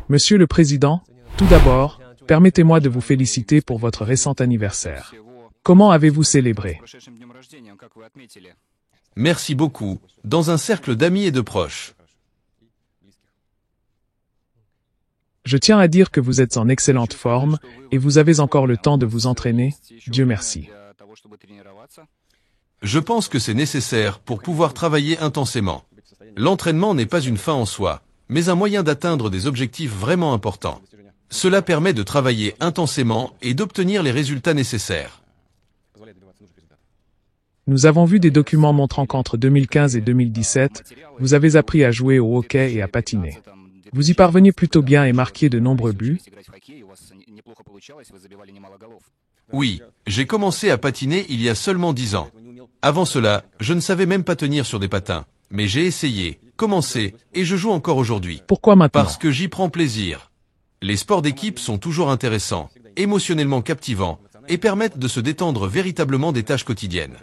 Monsieur le Président, tout d'abord, permettez-moi de vous féliciter pour votre récent anniversaire. Comment avez-vous célébré? Merci beaucoup, dans un cercle d'amis et de proches. Je tiens à dire que vous êtes en excellente forme et vous avez encore le temps de vous entraîner, Dieu merci. Je pense que c'est nécessaire pour pouvoir travailler intensément. L'entraînement n'est pas une fin en soi, mais un moyen d'atteindre des objectifs vraiment importants. Cela permet de travailler intensément et d'obtenir les résultats nécessaires. Nous avons vu des documents montrant qu'entre 2015 et 2017, vous avez appris à jouer au hockey et à patiner. Vous y parveniez plutôt bien et marquiez de nombreux buts. Oui, j'ai commencé à patiner il y a seulement 10 ans. Avant cela, je ne savais même pas tenir sur des patins. Mais j'ai essayé, commencé, et je joue encore aujourd'hui. Pourquoi maintenant? Parce que j'y prends plaisir. Les sports d'équipe sont toujours intéressants, émotionnellement captivants, et permettent de se détendre véritablement des tâches quotidiennes.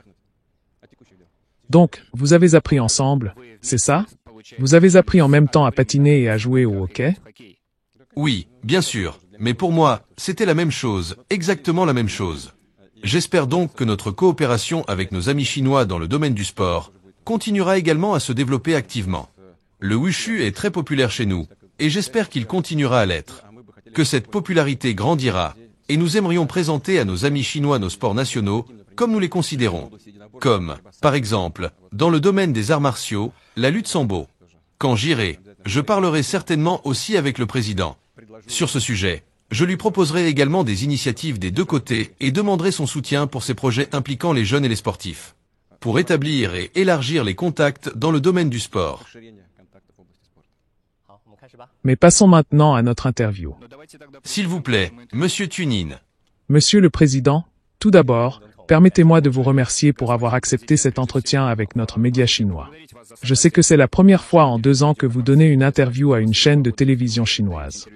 Donc, vous avez appris ensemble, c'est ça? Vous avez appris en même temps à patiner et à jouer au hockey? Oui, bien sûr, mais pour moi, c'était la même chose, exactement la même chose. J'espère donc que notre coopération avec nos amis chinois dans le domaine du sport continuera également à se développer activement. Le wushu est très populaire chez nous, et j'espère qu'il continuera à l'être. Que cette popularité grandira, et nous aimerions présenter à nos amis chinois nos sports nationaux, comme nous les considérons. Comme, par exemple, dans le domaine des arts martiaux, la lutte sambo. Quand j'irai, je parlerai certainement aussi avec le président. Sur ce sujet, je lui proposerai également des initiatives des deux côtés et demanderai son soutien pour ces projets impliquant les jeunes et les sportifs. Pour établir et élargir les contacts dans le domaine du sport. Mais passons maintenant à notre interview. S'il vous plaît, Monsieur Tunin. Monsieur le Président, tout d'abord, permettez-moi de vous remercier pour avoir accepté cet entretien avec notre média chinois. Je sais que c'est la première fois en 2 ans que vous donnez une interview à une chaîne de télévision chinoise.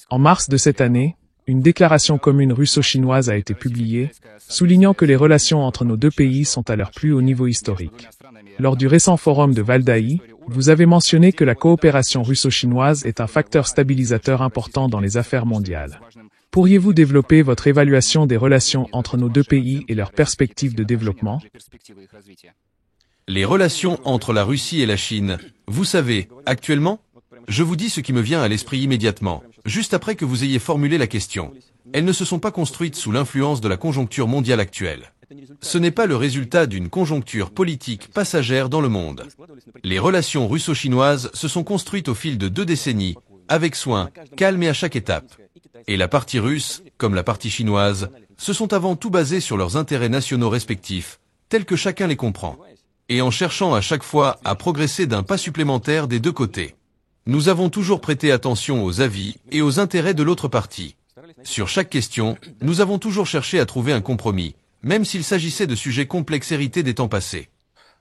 En mars de cette année, une déclaration commune russo-chinoise a été publiée, soulignant que les relations entre nos deux pays sont à leur plus haut niveau historique. Lors du récent forum de Valdaï, vous avez mentionné que la coopération russo-chinoise est un facteur stabilisateur important dans les affaires mondiales. Pourriez-vous développer votre évaluation des relations entre nos deux pays et leurs perspectives de développement? Les relations entre la Russie et la Chine, vous savez, actuellement, je vous dis ce qui me vient à l'esprit immédiatement, juste après que vous ayez formulé la question. Elles ne se sont pas construites sous l'influence de la conjoncture mondiale actuelle. Ce n'est pas le résultat d'une conjoncture politique passagère dans le monde. Les relations russo-chinoises se sont construites au fil de 2 décennies, avec soin, calme et à chaque étape. Et la partie russe, comme la partie chinoise, se sont avant tout basées sur leurs intérêts nationaux respectifs, tels que chacun les comprend. Et en cherchant à chaque fois à progresser d'un pas supplémentaire des deux côtés. Nous avons toujours prêté attention aux avis et aux intérêts de l'autre partie. Sur chaque question, nous avons toujours cherché à trouver un compromis, même s'il s'agissait de sujets complexes hérités des temps passés.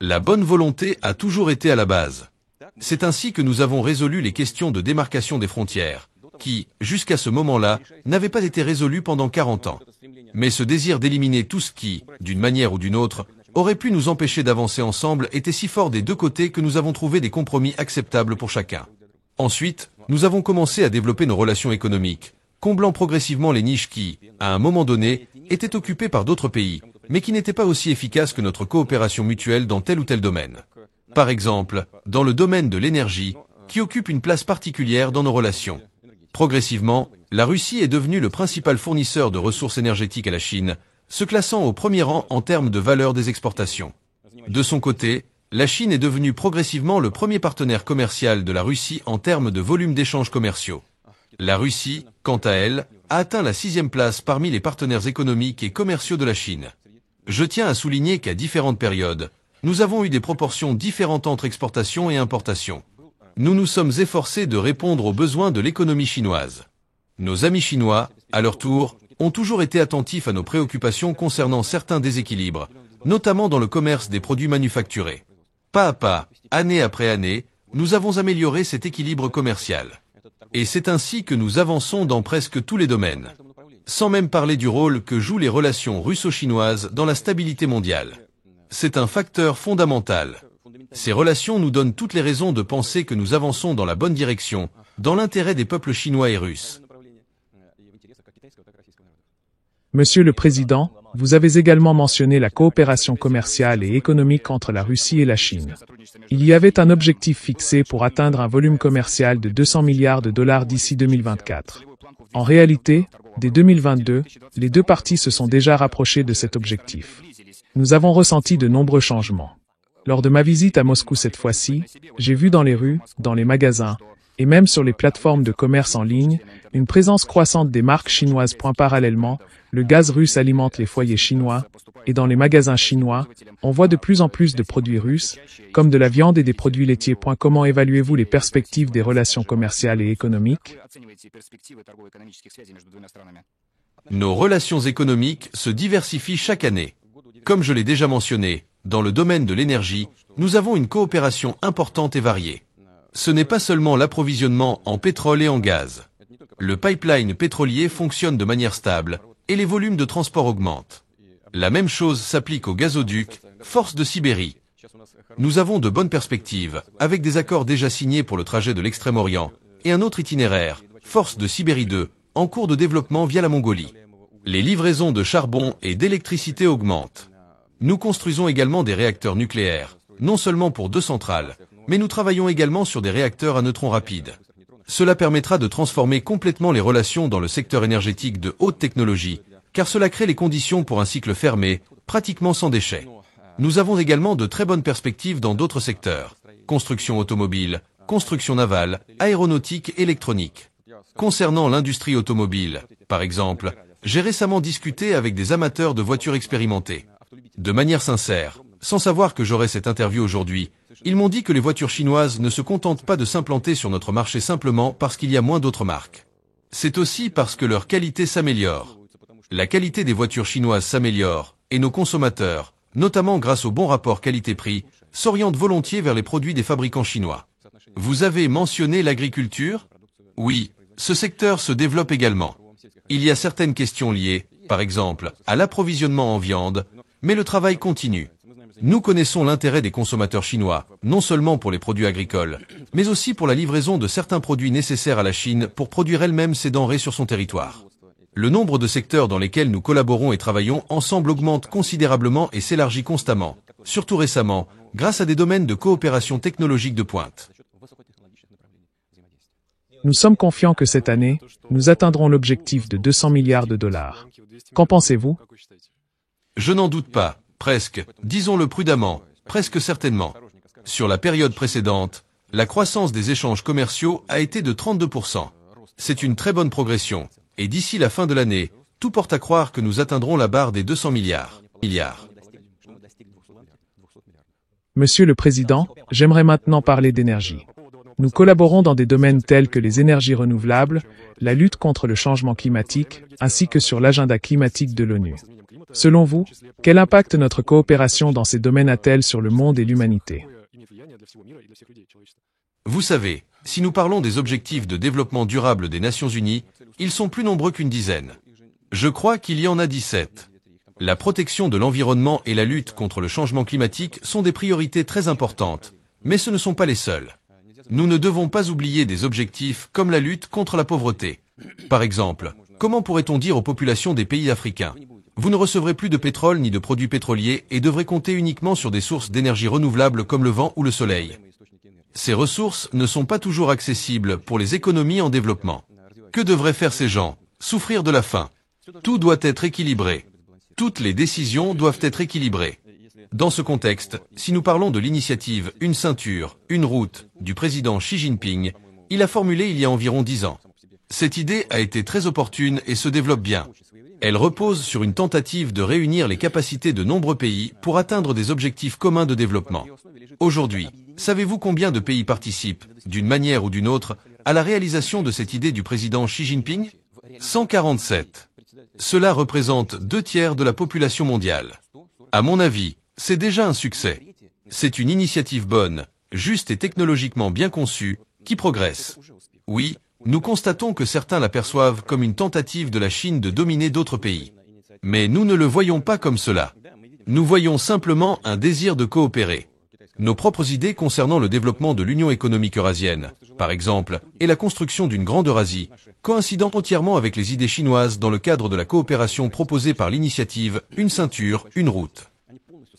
La bonne volonté a toujours été à la base. C'est ainsi que nous avons résolu les questions de démarcation des frontières, qui, jusqu'à ce moment-là, n'avaient pas été résolues pendant 40 ans. Mais ce désir d'éliminer tout ce qui, d'une manière ou d'une autre, aurait pu nous empêcher d'avancer ensemble était si fort des deux côtés que nous avons trouvé des compromis acceptables pour chacun. Ensuite, nous avons commencé à développer nos relations économiques, comblant progressivement les niches qui, à un moment donné, étaient occupées par d'autres pays, mais qui n'étaient pas aussi efficaces que notre coopération mutuelle dans tel ou tel domaine. Par exemple, dans le domaine de l'énergie, qui occupe une place particulière dans nos relations. Progressivement, la Russie est devenue le principal fournisseur de ressources énergétiques à la Chine, se classant au premier rang en termes de valeur des exportations. De son côté, la Chine est devenue progressivement le premier partenaire commercial de la Russie en termes de volume d'échanges commerciaux. La Russie, quant à elle, a atteint la 6e place parmi les partenaires économiques et commerciaux de la Chine. Je tiens à souligner qu'à différentes périodes, nous avons eu des proportions différentes entre exportation et importation. Nous nous sommes efforcés de répondre aux besoins de l'économie chinoise. Nos amis chinois, à leur tour, ont toujours été attentifs à nos préoccupations concernant certains déséquilibres, notamment dans le commerce des produits manufacturés. Pas à pas, année après année, nous avons amélioré cet équilibre commercial. Et c'est ainsi que nous avançons dans presque tous les domaines. Sans même parler du rôle que jouent les relations russo-chinoises dans la stabilité mondiale. C'est un facteur fondamental. Ces relations nous donnent toutes les raisons de penser que nous avançons dans la bonne direction, dans l'intérêt des peuples chinois et russes. Monsieur le Président, vous avez également mentionné la coopération commerciale et économique entre la Russie et la Chine. Il y avait un objectif fixé pour atteindre un volume commercial de 200 milliards de dollars d'ici 2024. En réalité, dès 2022, les deux parties se sont déjà rapprochées de cet objectif. Nous avons ressenti de nombreux changements. Lors de ma visite à Moscou cette fois-ci, j'ai vu dans les rues, dans les magasins, et même sur les plateformes de commerce en ligne, une présence croissante des marques chinoises. Parallèlement, le gaz russe alimente les foyers chinois, et dans les magasins chinois, on voit de plus en plus de produits russes, comme de la viande et des produits laitiers. Comment évaluez-vous les perspectives des relations commerciales et économiques? Nos relations économiques se diversifient chaque année. Comme je l'ai déjà mentionné, dans le domaine de l'énergie, nous avons une coopération importante et variée. Ce n'est pas seulement l'approvisionnement en pétrole et en gaz. Le pipeline pétrolier fonctionne de manière stable, et les volumes de transport augmentent. La même chose s'applique au gazoduc, Force de Sibérie. Nous avons de bonnes perspectives, avec des accords déjà signés pour le trajet de l'Extrême-Orient, et un autre itinéraire, Force de Sibérie 2, en cours de développement via la Mongolie. Les livraisons de charbon et d'électricité augmentent. Nous construisons également des réacteurs nucléaires, non seulement pour 2 centrales, mais nous travaillons également sur des réacteurs à neutrons rapides. Cela permettra de transformer complètement les relations dans le secteur énergétique de haute technologie, car cela crée les conditions pour un cycle fermé, pratiquement sans déchets. Nous avons également de très bonnes perspectives dans d'autres secteurs, construction automobile, construction navale, aéronautique, électronique. Concernant l'industrie automobile, par exemple, j'ai récemment discuté avec des amateurs de voitures expérimentées. De manière sincère, sans savoir que j'aurais cette interview aujourd'hui, ils m'ont dit que les voitures chinoises ne se contentent pas de s'implanter sur notre marché simplement parce qu'il y a moins d'autres marques. C'est aussi parce que leur qualité s'améliore. La qualité des voitures chinoises s'améliore, et nos consommateurs, notamment grâce au bon rapport qualité-prix, s'orientent volontiers vers les produits des fabricants chinois. Vous avez mentionné l'agriculture? Oui, ce secteur se développe également. Il y a certaines questions liées, par exemple, à l'approvisionnement en viande, mais le travail continue. Nous connaissons l'intérêt des consommateurs chinois, non seulement pour les produits agricoles, mais aussi pour la livraison de certains produits nécessaires à la Chine pour produire elle-même ses denrées sur son territoire. Le nombre de secteurs dans lesquels nous collaborons et travaillons ensemble augmente considérablement et s'élargit constamment, surtout récemment, grâce à des domaines de coopération technologique de pointe. Nous sommes confiants que cette année, nous atteindrons l'objectif de 200 milliards de dollars. Qu'en pensez-vous? Je n'en doute pas, presque, disons-le prudemment, presque certainement. Sur la période précédente, la croissance des échanges commerciaux a été de 32%. C'est une très bonne progression, et d'ici la fin de l'année, tout porte à croire que nous atteindrons la barre des 200 milliards. Monsieur le Président, j'aimerais maintenant parler d'énergie. Nous collaborons dans des domaines tels que les énergies renouvelables, la lutte contre le changement climatique, ainsi que sur l'agenda climatique de l'ONU. Selon vous, quel impact notre coopération dans ces domaines a-t-elle sur le monde et l'humanité? Vous savez, si nous parlons des objectifs de développement durable des Nations Unies, ils sont plus nombreux qu'une dizaine. Je crois qu'il y en a 17. La protection de l'environnement et la lutte contre le changement climatique sont des priorités très importantes, mais ce ne sont pas les seules. Nous ne devons pas oublier des objectifs comme la lutte contre la pauvreté. Par exemple, comment pourrait-on dire aux populations des pays africains: vous ne recevrez plus de pétrole ni de produits pétroliers et devrez compter uniquement sur des sources d'énergie renouvelables comme le vent ou le soleil. Ces ressources ne sont pas toujours accessibles pour les économies en développement. Que devraient faire ces gens? Souffrir de la faim. Tout doit être équilibré. Toutes les décisions doivent être équilibrées. Dans ce contexte, si nous parlons de l'initiative « Une ceinture, une route » du président Xi Jinping, il a formulé il y a environ 10 ans. Cette idée a été très opportune et se développe bien. Elle repose sur une tentative de réunir les capacités de nombreux pays pour atteindre des objectifs communs de développement. Aujourd'hui, savez-vous combien de pays participent, d'une manière ou d'une autre, à la réalisation de cette idée du président Xi Jinping? 147. Cela représente 2/3 de la population mondiale. À mon avis, c'est déjà un succès. C'est une initiative bonne, juste et technologiquement bien conçue, qui progresse. Oui, nous constatons que certains l'aperçoivent comme une tentative de la Chine de dominer d'autres pays. Mais nous ne le voyons pas comme cela. Nous voyons simplement un désir de coopérer. nos propres idées concernant le développement de l'Union économique eurasienne, par exemple, et la construction d'une grande Eurasie, coïncidant entièrement avec les idées chinoises dans le cadre de la coopération proposée par l'initiative Une ceinture, une route.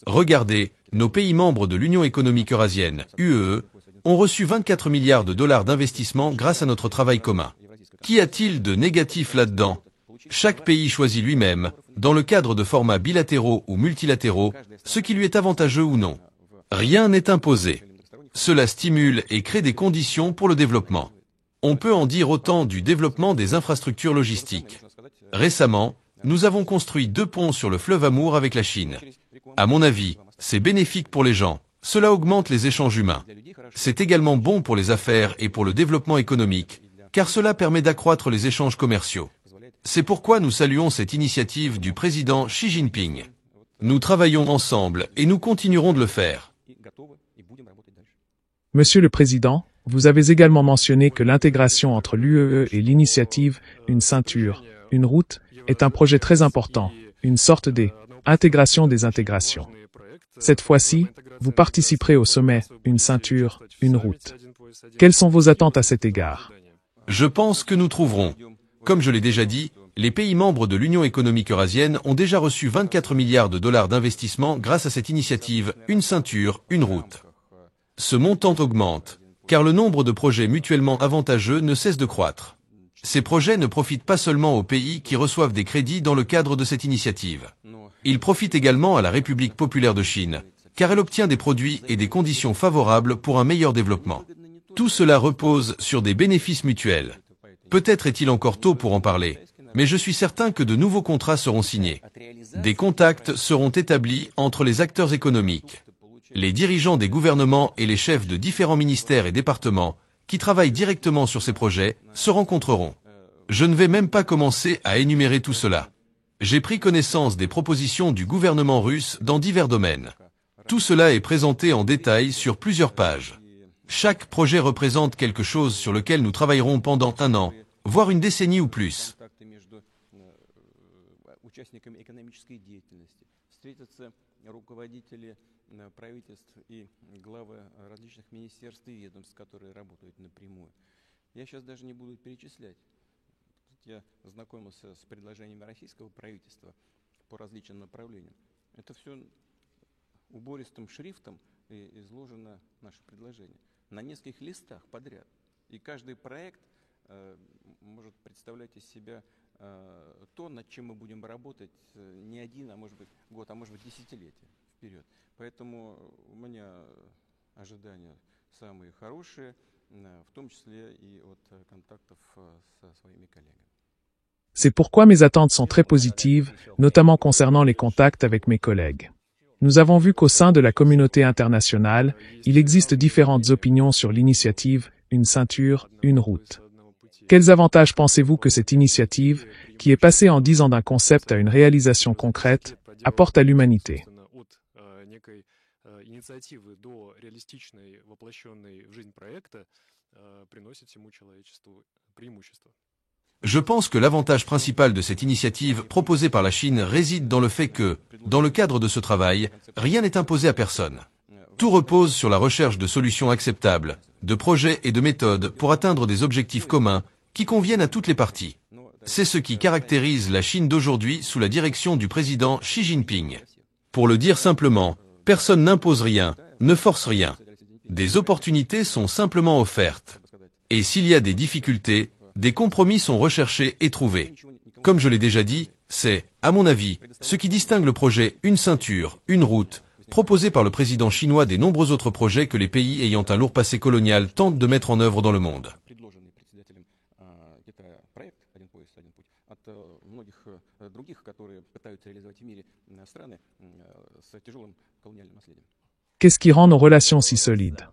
Regardez, nos pays membres de l'Union économique eurasienne, UEE, ont reçu 24 milliards de dollars d'investissement grâce à notre travail commun. Qu'y a-t-il de négatif là-dedans? Chaque pays choisit lui-même, dans le cadre de formats bilatéraux ou multilatéraux, ce qui lui est avantageux ou non. Rien n'est imposé. Cela stimule et crée des conditions pour le développement. On peut en dire autant du développement des infrastructures logistiques. Récemment, nous avons construit 2 ponts sur le fleuve Amour avec la Chine. À mon avis, c'est bénéfique pour les gens. Cela augmente les échanges humains. C'est également bon pour les affaires et pour le développement économique, car cela permet d'accroître les échanges commerciaux. C'est pourquoi nous saluons cette initiative du président Xi Jinping. Nous travaillons ensemble et nous continuerons de le faire. Monsieur le Président, vous avez également mentionné que l'intégration entre l'UEE et l'initiative Une ceinture, une route est un projet très important, une sorte d'intégration des intégrations. Cette fois-ci, vous participerez au sommet Une ceinture, une route. Quelles sont vos attentes à cet égard? Je pense que nous trouverons. Comme je l'ai déjà dit, les pays membres de l'Union économique eurasienne ont déjà reçu 24 milliards de dollars d'investissement grâce à cette initiative Une ceinture, une route. Ce montant augmente, car le nombre de projets mutuellement avantageux ne cesse de croître. Ces projets ne profitent pas seulement aux pays qui reçoivent des crédits dans le cadre de cette initiative. Ils profitent également à la République populaire de Chine, car elle obtient des produits et des conditions favorables pour un meilleur développement. Tout cela repose sur des bénéfices mutuels. Peut-être est-il encore tôt pour en parler, mais je suis certain que de nouveaux contrats seront signés. Des contacts seront établis entre les acteurs économiques. Les dirigeants des gouvernements et les chefs de différents ministères et départements, qui travaillent directement sur ces projets, se rencontreront. Je ne vais même pas commencer à énumérer tout cela. J'ai pris connaissance des propositions du gouvernement russe dans divers domaines. Tout cela est présenté en détail sur plusieurs pages. Chaque projet représente quelque chose sur lequel nous travaillerons pendant 1 an, voire une décennie ou plus. Правительств и главы различных министерств и ведомств, которые работают напрямую. Я сейчас даже не буду перечислять. Я знакомился с предложениями российского правительства по различным направлениям. Это все убористым шрифтом изложено наше предложение на нескольких листах подряд. И каждый проект может представлять из себя то, над чем мы будем работать не 1, а может быть год, а может быть десятилетия вперед. Поэтому у меня ожидания самые хорошие, в том числе и от контактов со своими коллегами. C'est pourquoi mes attentes sont très positives, notamment concernant les contacts avec mes collègues. Nous avons vu qu'au sein de la communauté internationale, il existe différentes opinions sur l'initiative Une ceinture, une route. Quels avantages pensez-vous que cette initiative, qui est passée en 10 ans d'un concept à une réalisation concrète, apporte à l'humanité? Инициативы до реалистичной, воплощенной в жизнь проекта приносит всему человечеству преимущество. Je pense que l'avantage principal de cette initiative proposée par la Chine réside dans le fait que, dans le cadre de ce travail, rien n'est imposé à personne. Tout repose sur la recherche de solutions acceptables, de projets et de méthodes pour atteindre des objectifs communs qui conviennent à toutes les parties. C'est ce qui caractérise la Chine d'aujourd'hui sous la direction du président Xi Jinping. Pour le dire simplement, personne n'impose rien, ne force rien. Des opportunités sont simplement offertes. Et s'il y a des difficultés, des compromis sont recherchés et trouvés. Comme je l'ai déjà dit, c'est, à mon avis, ce qui distingue le projet Une ceinture, une route, proposé par le président chinois des nombreux autres projets que les pays ayant un lourd passé colonial tentent de mettre en œuvre dans le monde. Qu'est-ce qui rend nos relations si solides?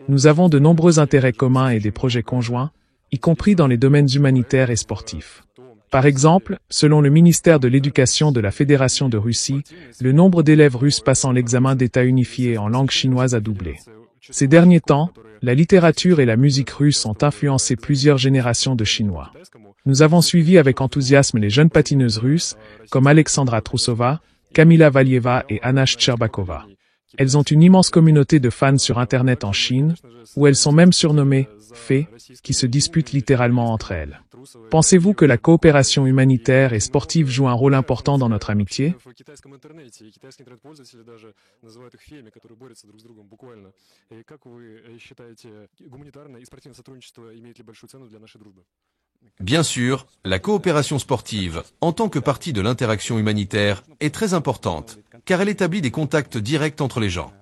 Nous avons de nombreux intérêts communs et des projets conjoints, y compris dans les domaines humanitaires et sportifs. Par exemple, selon le ministère de l'Éducation de la Fédération de Russie, le nombre d'élèves russes passant l'examen d'État unifié en langue chinoise a doublé. Ces derniers temps, la littérature et la musique russe ont influencé plusieurs générations de Chinois. Nous avons suivi avec enthousiasme les jeunes patineuses russes, comme Alexandra Trusova, Kamila Valieva et Anna Shcherbakova. Elles ont une immense communauté de fans sur Internet en Chine, où elles sont même surnommées « fées », qui se disputent littéralement entre elles. Pensez-vous que la coopération humanitaire et sportive joue un rôle important dans notre amitié? Bien sûr, la coopération sportive, en tant que partie de l'interaction humanitaire, est très importante, car elle établit des contacts directs entre les gens.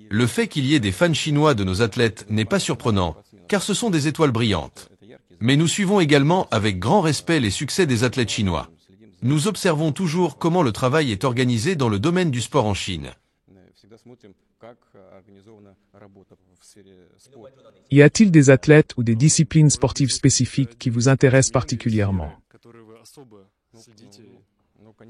Le fait qu'il y ait des fans chinois de nos athlètes n'est pas surprenant, car ce sont des étoiles brillantes. Mais nous suivons également avec grand respect les succès des athlètes chinois. Nous observons toujours comment le travail est organisé dans le domaine du sport en Chine. Y a-t-il des athlètes ou des disciplines sportives spécifiques qui vous intéressent particulièrement?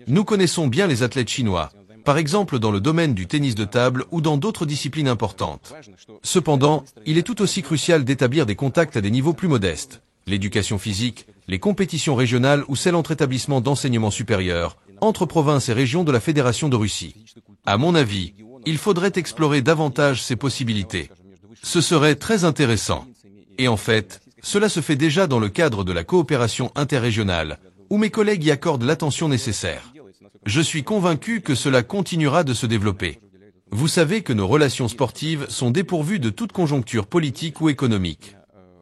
Nous connaissons bien les athlètes chinois, par exemple dans le domaine du tennis de table ou dans d'autres disciplines importantes. Cependant, il est tout aussi crucial d'établir des contacts à des niveaux plus modestes. L'éducation physique, les compétitions régionales ou celles entre établissements d'enseignement supérieur, entre provinces et régions de la Fédération de Russie. À mon avis, il faudrait explorer davantage ces possibilités. Ce serait très intéressant. Et en fait, cela se fait déjà dans le cadre de la coopération interrégionale, où mes collègues y accordent l'attention nécessaire. Je suis convaincu que cela continuera de se développer. Vous savez que nos relations sportives sont dépourvues de toute conjoncture politique ou économique.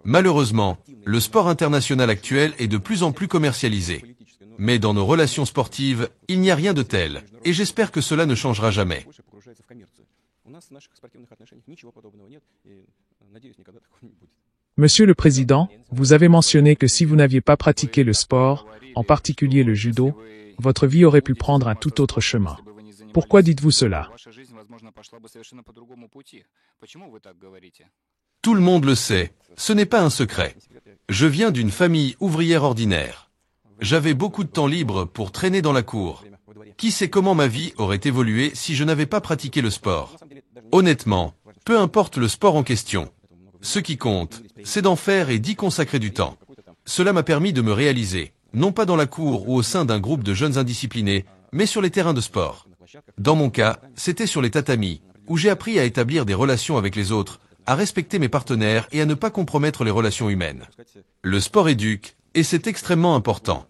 Malheureusement, le sport international actuel est de plus en plus commercialisé. Mais dans nos relations sportives, il n'y a rien de tel, et j'espère que cela ne changera jamais. Monsieur le Président, vous avez mentionné que si vous n'aviez pas pratiqué le sport, en particulier le judo, votre vie aurait pu prendre un tout autre chemin. Pourquoi dites-vous cela? Tout le monde le sait, ce n'est pas un secret. Je viens d'une famille ouvrière ordinaire. J'avais beaucoup de temps libre pour traîner dans la cour. Qui sait comment ma vie aurait évolué si je n'avais pas pratiqué le sport? Honnêtement, peu importe le sport en question. Ce qui compte, c'est d'en faire et d'y consacrer du temps. Cela m'a permis de me réaliser, non pas dans la cour ou au sein d'un groupe de jeunes indisciplinés, mais sur les terrains de sport. Dans mon cas, c'était sur les tatamis, où j'ai appris à établir des relations avec les autres, à respecter mes partenaires et à ne pas compromettre les relations humaines. Le sport éduque, et c'est extrêmement important.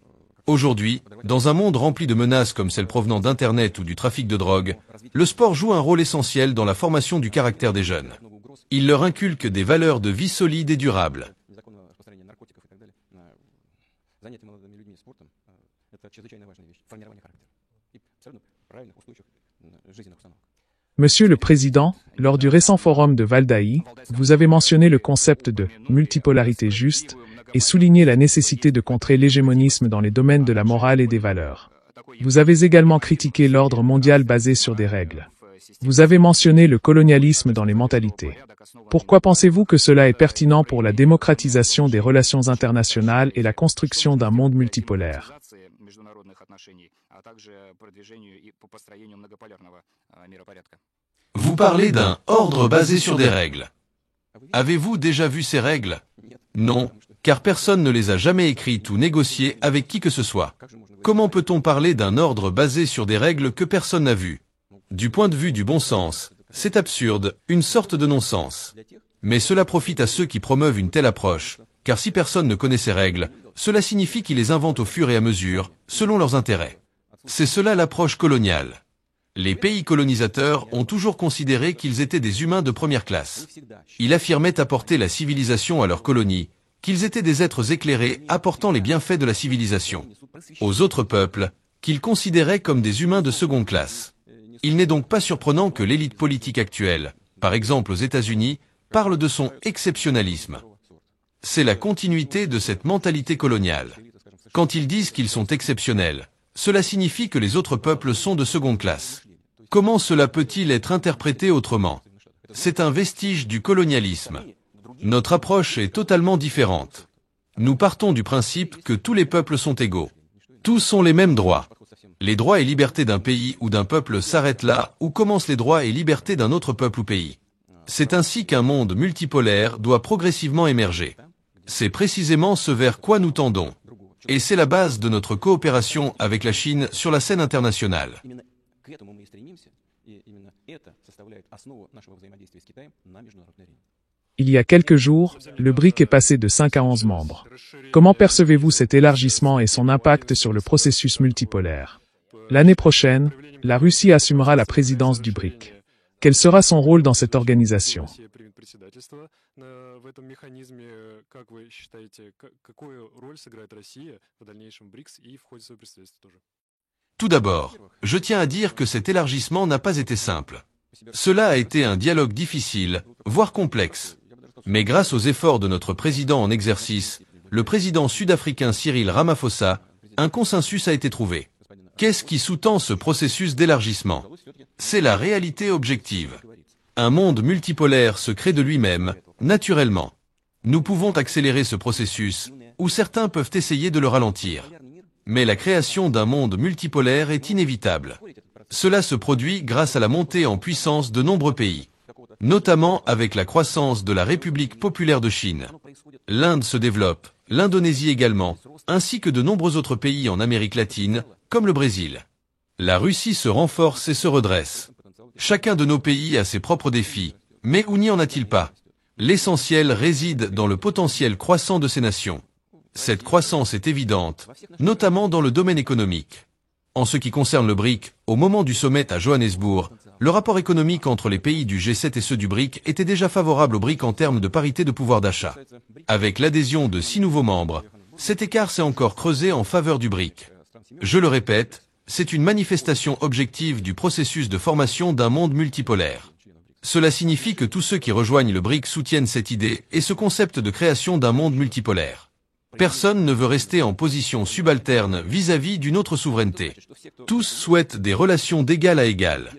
Aujourd'hui, dans un monde rempli de menaces comme celles provenant d'Internet ou du trafic de drogue, le sport joue un rôle essentiel dans la formation du caractère des jeunes. Il leur inculque des valeurs de vie solides et durables. Monsieur le Président, lors du récent forum de Valdaï, vous avez mentionné le concept de « multipolarité juste » et souligné la nécessité de contrer l'hégémonisme dans les domaines de la morale et des valeurs. Vous avez également critiqué l'ordre mondial basé sur des règles. Vous avez mentionné le colonialisme dans les mentalités. Pourquoi pensez-vous que cela est pertinent pour la démocratisation des relations internationales et la construction d'un monde multipolaire? Vous parlez d'un ordre basé sur des règles. Avez-vous déjà vu ces règles? Non, car personne ne les a jamais écrites ou négociées avec qui que ce soit. Comment peut-on parler d'un ordre basé sur des règles que personne n'a vues? Du point de vue du bon sens, c'est absurde, une sorte de non-sens. Mais cela profite à ceux qui promeuvent une telle approche, car si personne ne connaît ces règles, cela signifie qu'ils les inventent au fur et à mesure, selon leurs intérêts. C'est cela l'approche coloniale. Les pays colonisateurs ont toujours considéré qu'ils étaient des humains de première classe. Ils affirmaient apporter la civilisation à leurs colonies, qu'ils étaient des êtres éclairés apportant les bienfaits de la civilisation aux autres peuples, qu'ils considéraient comme des humains de seconde classe. Il n'est donc pas surprenant que l'élite politique actuelle, par exemple aux États-Unis, parle de son exceptionnalisme. C'est la continuité de cette mentalité coloniale. Quand ils disent qu'ils sont exceptionnels, cela signifie que les autres peuples sont de seconde classe. Comment cela peut-il être interprété autrement? C'est un vestige du colonialisme. Notre approche est totalement différente. Nous partons du principe que tous les peuples sont égaux. Tous ont les mêmes droits. Les droits et libertés d'un pays ou d'un peuple s'arrêtent là où commencent les droits et libertés d'un autre peuple ou pays. C'est ainsi qu'un monde multipolaire doit progressivement émerger. C'est précisément ce vers quoi nous tendons. Et c'est la base de notre coopération avec la Chine sur la scène internationale. И именно это составляет основу нашего взаимодействия с Китаем на международной арене. Il y a quelques jours, le BRIC est passé de 5 à 11 membres. Comment percevez-vous cet élargissement et son impact sur le processus multipolaire? L'année prochaine, la Russie assumera la présidence du BRIC. Quel sera son rôle dans cette organisation? В этом механизме, как вы считаете, какую роль сыграет Россия в дальнейшем в БРИКС и в ходе своего председательства тоже? Tout d'abord, je tiens à dire que cet élargissement n'a pas été simple. Cela a été un dialogue difficile, voire complexe. Mais grâce aux efforts de notre président en exercice, le président sud-africain Cyril Ramaphosa, un consensus a été trouvé. Qu'est-ce qui sous-tend ce processus d'élargissement? C'est la réalité objective. Un monde multipolaire se crée de lui-même, naturellement. Nous pouvons accélérer ce processus, ou certains peuvent essayer de le ralentir. Mais la création d'un monde multipolaire est inévitable. Cela se produit grâce à la montée en puissance de nombreux pays, notamment avec la croissance de la République populaire de Chine. L'Inde se développe, l'Indonésie également, ainsi que de nombreux autres pays en Amérique latine, comme le Brésil. La Russie se renforce et se redresse. Chacun de nos pays a ses propres défis, mais où n'y en a-t-il pas? L'essentiel réside dans le potentiel croissant de ces nations. Cette croissance est évidente, notamment dans le domaine économique. En ce qui concerne le BRIC, au moment du sommet à Johannesburg, le rapport économique entre les pays du G7 et ceux du BRIC était déjà favorable au BRIC en termes de parité de pouvoir d'achat. Avec l'adhésion de 6 nouveaux membres, cet écart s'est encore creusé en faveur du BRIC. Je le répète, c'est une manifestation objective du processus de formation d'un monde multipolaire. Cela signifie que tous ceux qui rejoignent le BRIC soutiennent cette idée et ce concept de création d'un monde multipolaire. Personne ne veut rester en position subalterne vis-à-vis d'une autre souveraineté. Tous souhaitent des relations d'égal à égal.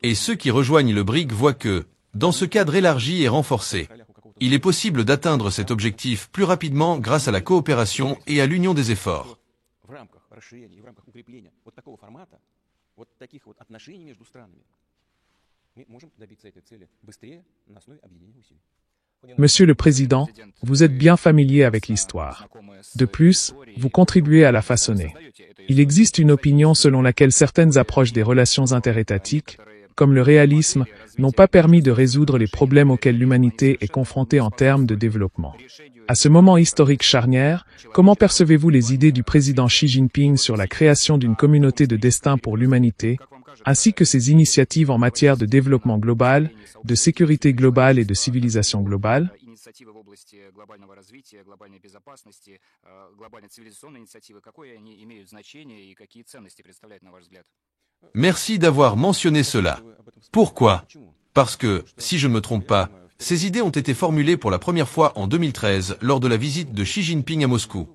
Et ceux qui rejoignent le BRIC voient que, dans ce cadre élargi et renforcé, il est possible d'atteindre cet objectif plus rapidement grâce à la coopération et à l'union des efforts. Monsieur le Président, vous êtes bien familier avec l'histoire. De plus, vous contribuez à la façonner. Il existe une opinion selon laquelle certaines approches des relations interétatiques, comme le réalisme, n'ont pas permis de résoudre les problèmes auxquels l'humanité est confrontée en termes de développement. À ce moment historique charnière, comment percevez-vous les idées du président Xi Jinping sur la création d'une communauté de destin pour l'humanité, ainsi que ses initiatives en matière de développement global, de sécurité globale et de civilisation globale? Merci d'avoir mentionné cela. Pourquoi? Parce que, si je ne me trompe pas, ces idées ont été formulées pour la première fois en 2013 lors de la visite de Xi Jinping à Moscou.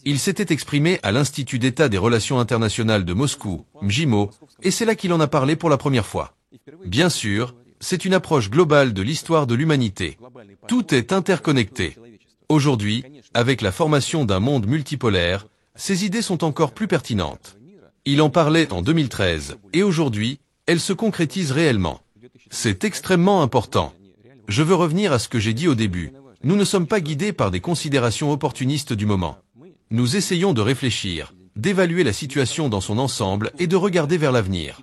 Il s'était exprimé à l'Institut d'État des Relations Internationales de Moscou, MJIMO, et c'est là qu'il en a parlé pour la première fois. Bien sûr, c'est une approche globale de l'histoire de l'humanité. Tout est interconnecté. Aujourd'hui, avec la formation d'un monde multipolaire, ces idées sont encore plus pertinentes. Il en parlait en 2013, et aujourd'hui, elles se concrétisent réellement. C'est extrêmement important. Je veux revenir à ce que j'ai dit au début. Nous ne sommes pas guidés par des considérations opportunistes du moment. Nous essayons de réfléchir, d'évaluer la situation dans son ensemble et de regarder vers l'avenir.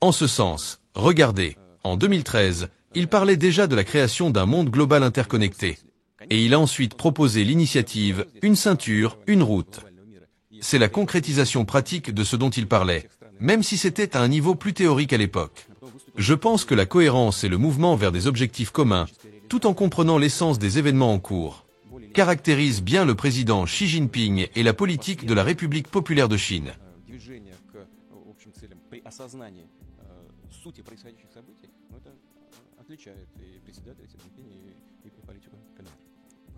En ce sens, regardez, en 2013, il parlait déjà de la création d'un monde global interconnecté. Et il a ensuite proposé l'initiative « Une ceinture, une route ». C'est la concrétisation pratique de ce dont il parlait, même si c'était à un niveau plus théorique à l'époque. Je pense que la cohérence et le mouvement vers des objectifs communs, tout en comprenant l'essence des événements en cours, caractérisent bien le président Xi Jinping et la politique de la République populaire de Chine.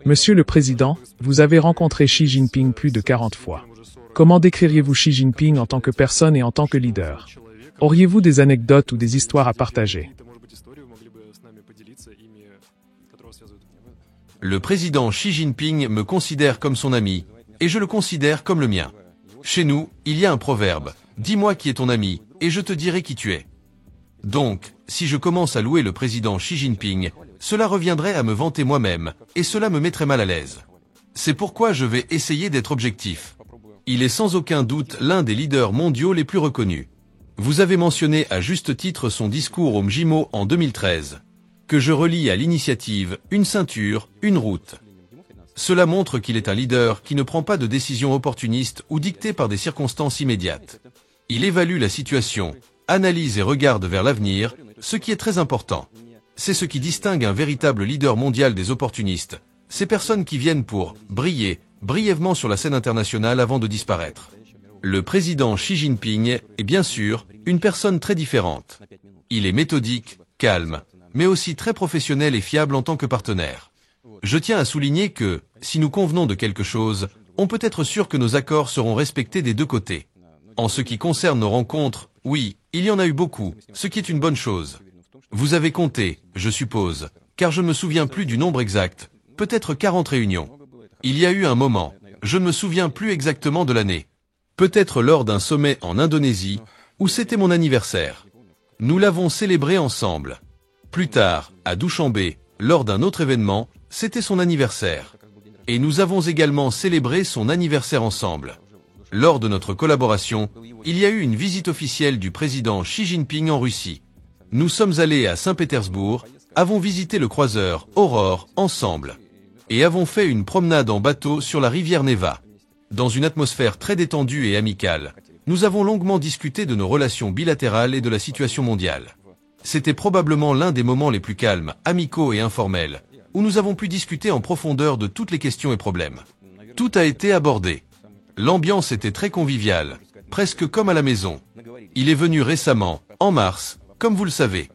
Monsieur le Président, vous avez rencontré Xi Jinping plus de 40 fois. Comment décririez-vous Xi Jinping en tant que personne et en tant que leader? Auriez-vous des anecdotes ou des histoires à partager? Le président Xi Jinping me considère comme son ami, et je le considère comme le mien. Chez nous, il y a un proverbe, « Dis-moi qui est ton ami, et je te dirai qui tu es ». Donc, si je commence à louer le président Xi Jinping, cela reviendrait à me vanter moi-même, et cela me mettrait mal à l'aise. C'est pourquoi je vais essayer d'être objectif. Il est sans aucun doute l'un des leaders mondiaux les plus reconnus. Vous avez mentionné à juste titre son discours au MJIMO en 2013, que je relie à l'initiative « Une ceinture, une route ». Cela montre qu'il est un leader qui ne prend pas de décisions opportunistes ou dictées par des circonstances immédiates. Il évalue la situation, analyse et regarde vers l'avenir, ce qui est très important. C'est ce qui distingue un véritable leader mondial des opportunistes, ces personnes qui viennent pour briller brièvement sur la scène internationale avant de disparaître. Le président Xi Jinping est bien sûr une personne très différente. Il est méthodique, calme, mais aussi très professionnel et fiable en tant que partenaire. Je tiens à souligner que, si nous convenons de quelque chose, on peut être sûr que nos accords seront respectés des deux côtés. En ce qui concerne nos rencontres, oui, il y en a eu beaucoup, ce qui est une bonne chose. Vous avez compté, je suppose, car je ne me souviens plus du nombre exact, peut-être 40 réunions. Il y a eu un moment, je ne me souviens plus exactement de l'année. Peut-être lors d'un sommet en Indonésie, où c'était mon anniversaire. Nous l'avons célébré ensemble. Plus tard, à Douchambé, lors d'un autre événement, c'était son anniversaire. Et nous avons également célébré son anniversaire ensemble. Lors de notre collaboration, il y a eu une visite officielle du président Xi Jinping en Russie. Nous sommes allés à Saint-Pétersbourg, avons visité le croiseur Aurore ensemble. Et avons fait une promenade en bateau sur la rivière Neva. Dans une atmosphère très détendue et amicale, nous avons longuement discuté de nos relations bilatérales et de la situation mondiale. C'était probablement l'un des moments les plus calmes, amicaux et informels, où nous avons pu discuter en profondeur de toutes les questions et problèmes. Tout a été abordé. L'ambiance était très conviviale, presque comme à la maison. Il est venu récemment, en mars, comme vous le savez.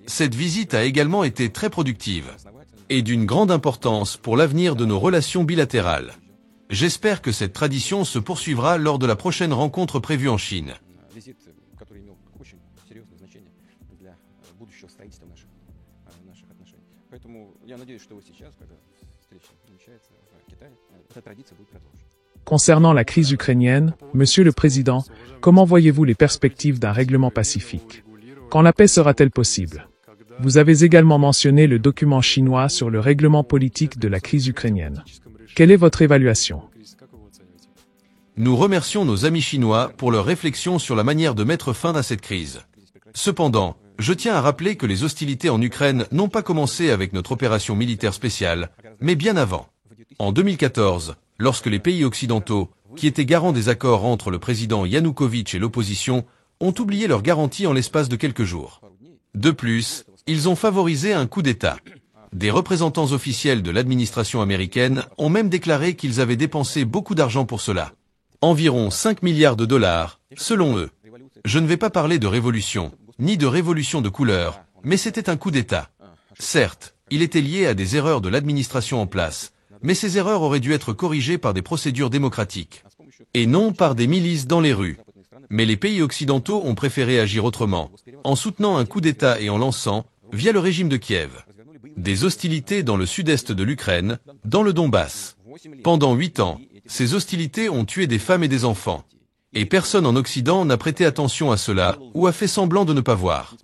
Cette visite a également été très productive et d'une grande importance pour l'avenir de nos relations bilatérales. J'espère que cette tradition se poursuivra lors de la prochaine rencontre prévue en Chine. Concernant la crise ukrainienne, Monsieur le Président, comment voyez-vous les perspectives d'un règlement pacifique? Quand la paix sera-t-elle possible? Vous avez également mentionné le document chinois sur le règlement politique de la crise ukrainienne. Quelle est votre évaluation? Nous remercions nos amis chinois pour leur réflexion sur la manière de mettre fin à cette crise. Cependant, je tiens à rappeler que les hostilités en Ukraine n'ont pas commencé avec notre opération militaire spéciale, mais bien avant. En 2014, lorsque les pays occidentaux, qui étaient garants des accords entre le président Yanukovych et l'opposition, ont oublié leurs garanties en l'espace de quelques jours. De plus, ils ont favorisé un coup d'État. Des représentants officiels de l'administration américaine ont même déclaré qu'ils avaient dépensé beaucoup d'argent pour cela. Environ 5 milliards de dollars, selon eux. Je ne vais pas parler de révolution, ni de révolution de couleur, mais c'était un coup d'État. Certes, il était lié à des erreurs de l'administration en place, mais ces erreurs auraient dû être corrigées par des procédures démocratiques, et non par des milices dans les rues. Mais les pays occidentaux ont préféré agir autrement, en soutenant un coup d'État et en lançant, via le régime de Kiev, des hostilités dans le sud-est de l'Ukraine, dans le Donbass. Pendant 8 ans, ces hostilités ont tué des femmes et des enfants. Et personne en Occident n'a prêté attention à cela ou a fait semblant de ne pas voir.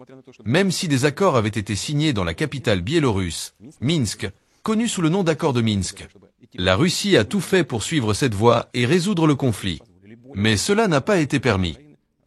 Même si des accords avaient été signés dans la capitale biélorusse, Minsk, connue sous le nom d'accord de Minsk. La Russie a tout fait pour suivre cette voie et résoudre le conflit. Mais cela n'a pas été permis.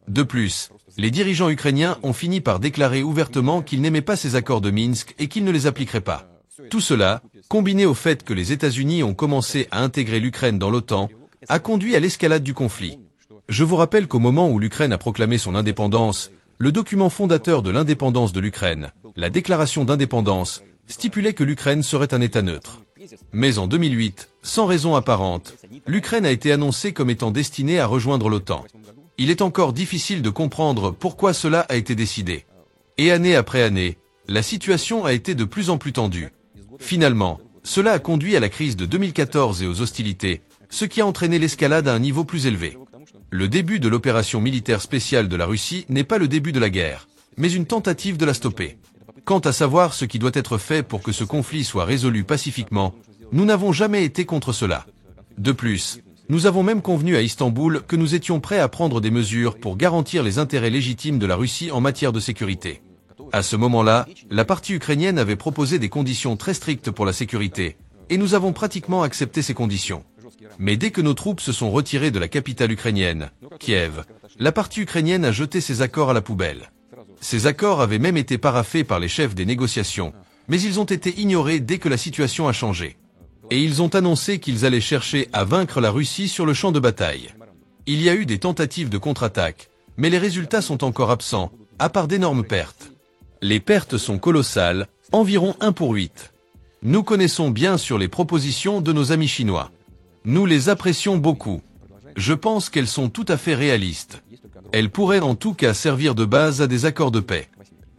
De plus, les dirigeants ukrainiens ont fini par déclarer ouvertement qu'ils n'aimaient pas ces accords de Minsk et qu'ils ne les appliqueraient pas. Tout cela, combiné au fait que les États-Unis ont commencé à intégrer l'Ukraine dans l'OTAN, a conduit à l'escalade du conflit. Je vous rappelle qu'au moment où l'Ukraine a proclamé son indépendance, le document fondateur de l'indépendance de l'Ukraine, la déclaration d'indépendance, stipulait que l'Ukraine serait un État neutre. Mais en 2008, sans raison apparente, l'Ukraine a été annoncée comme étant destinée à rejoindre l'OTAN. Il est encore difficile de comprendre pourquoi cela a été décidé. Et année après année, la situation a été de plus en plus tendue. Finalement, cela a conduit à la crise de 2014 et aux hostilités, ce qui a entraîné l'escalade à un niveau plus élevé. Le début de l'opération militaire spéciale de la Russie n'est pas le début de la guerre, mais une tentative de la stopper. Quant à savoir ce qui doit être fait pour que ce conflit soit résolu pacifiquement, nous n'avons jamais été contre cela. De plus, nous avons même convenu à Istanbul que nous étions prêts à prendre des mesures pour garantir les intérêts légitimes de la Russie en matière de sécurité. À ce moment-là, la partie ukrainienne avait proposé des conditions très strictes pour la sécurité, et nous avons pratiquement accepté ces conditions. Mais dès que nos troupes se sont retirées de la capitale ukrainienne, Kiev, la partie ukrainienne a jeté ces accords à la poubelle. Ces accords avaient même été paraphés par les chefs des négociations, mais ils ont été ignorés dès que la situation a changé. Et ils ont annoncé qu'ils allaient chercher à vaincre la Russie sur le champ de bataille. Il y a eu des tentatives de contre-attaque, mais les résultats sont encore absents, à part d'énormes pertes. Les pertes sont colossales, environ 1 pour 8. Nous connaissons bien sur les propositions de nos amis chinois. Nous les apprécions beaucoup. Je pense qu'elles sont tout à fait réalistes. Elles pourraient en tout cas servir de base à des accords de paix.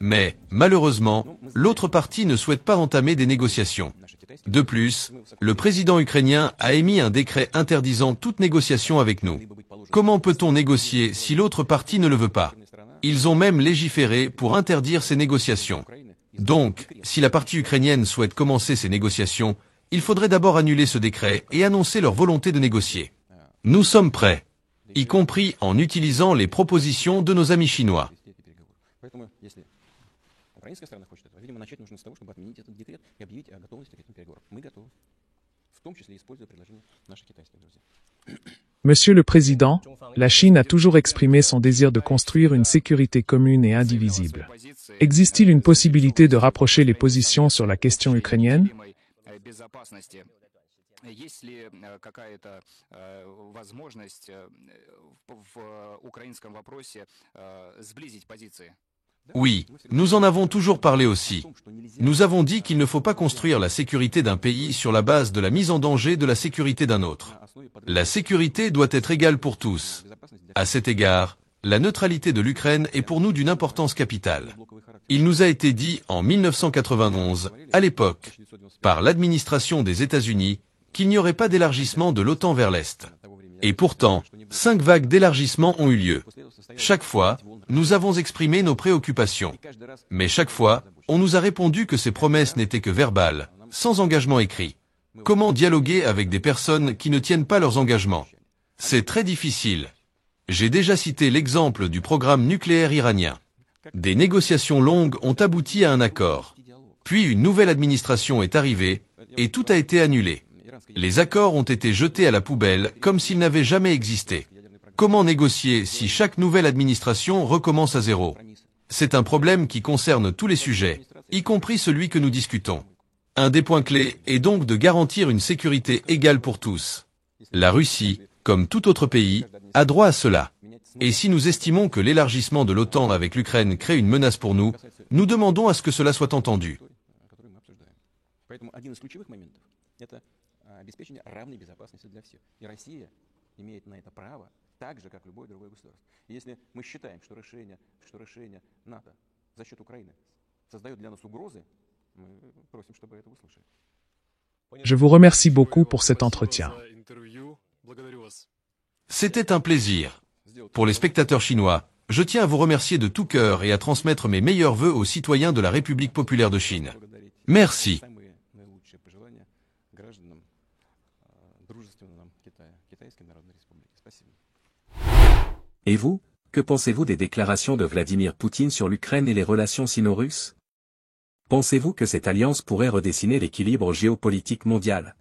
Mais, malheureusement, l'autre partie ne souhaite pas entamer des négociations. De plus, le président ukrainien a émis un décret interdisant toute négociation avec nous. Comment peut-on négocier si l'autre partie ne le veut pas? Ils ont même légiféré pour interdire ces négociations. Donc, si la partie ukrainienne souhaite commencer ces négociations, il faudrait d'abord annuler ce décret et annoncer leur volonté de négocier. Nous sommes prêts, y compris en utilisant les propositions de nos amis chinois. Monsieur le Président, la Chine a toujours exprimé son désir de construire une sécurité commune et indivisible. Existe-t-il une possibilité de rapprocher les positions sur la question ukrainienne? Есть ли какая-то возможность в украинском вопросе сблизить позиции? Oui, nous en avons toujours parlé aussi. Nous avons dit qu'il ne faut pas construire la sécurité d'un pays sur la base de la mise en danger de la sécurité d'un autre. La sécurité doit être égale pour tous. À cet égard, la neutralité de l'Ukraine est pour nous d'une importance capitale. Il nous a été dit en 1991, à l'époque, par l'administration des États-Unis, qu'il n'y aurait pas d'élargissement de l'OTAN vers l'Est. Et pourtant, 5 vagues d'élargissement ont eu lieu. Chaque fois, nous avons exprimé nos préoccupations. Mais chaque fois, on nous a répondu que ces promesses n'étaient que verbales, sans engagement écrit. Comment dialoguer avec des personnes qui ne tiennent pas leurs engagements? C'est très difficile. J'ai déjà cité l'exemple du programme nucléaire iranien. Des négociations longues ont abouti à un accord. Puis une nouvelle administration est arrivée, et tout a été annulé. Les accords ont été jetés à la poubelle comme s'ils n'avaient jamais existé. Comment négocier si chaque nouvelle administration recommence à zéro? C'est un problème qui concerne tous les sujets, y compris celui que nous discutons. Un des points clés est donc de garantir une sécurité égale pour tous. La Russie, comme tout autre pays, a droit à cela. Et si nous estimons que l'élargissement de l'OTAN avec l'Ukraine crée une menace pour nous, nous demandons à ce que cela soit entendu. Обеспечение равной безопасности для всех. И Россия имеет на это право, так же, как любое другое государство. И если мы считаем, что решение НАТО за счет Украины создает для нас угрозы, мы просим, чтобы это услышали. Je vous remercie beaucoup pour cet entretien. C'était un plaisir. Pour les spectateurs chinois, je tiens à vous remercier de tout cœur et à transmettre mes meilleurs vœux aux citoyens de la République populaire de Chine. Merci. Et vous, que pensez-vous des déclarations de Vladimir Poutine sur l'Ukraine et les relations sino-russes? Pensez-vous que cette alliance pourrait redessiner l'équilibre géopolitique mondial?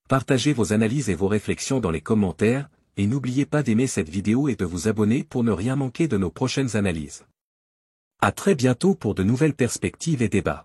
Partagez vos analyses et vos réflexions dans les commentaires, et n'oubliez pas d'aimer cette vidéo et de vous abonner pour ne rien manquer de nos prochaines analyses. À très bientôt pour de nouvelles perspectives et débats.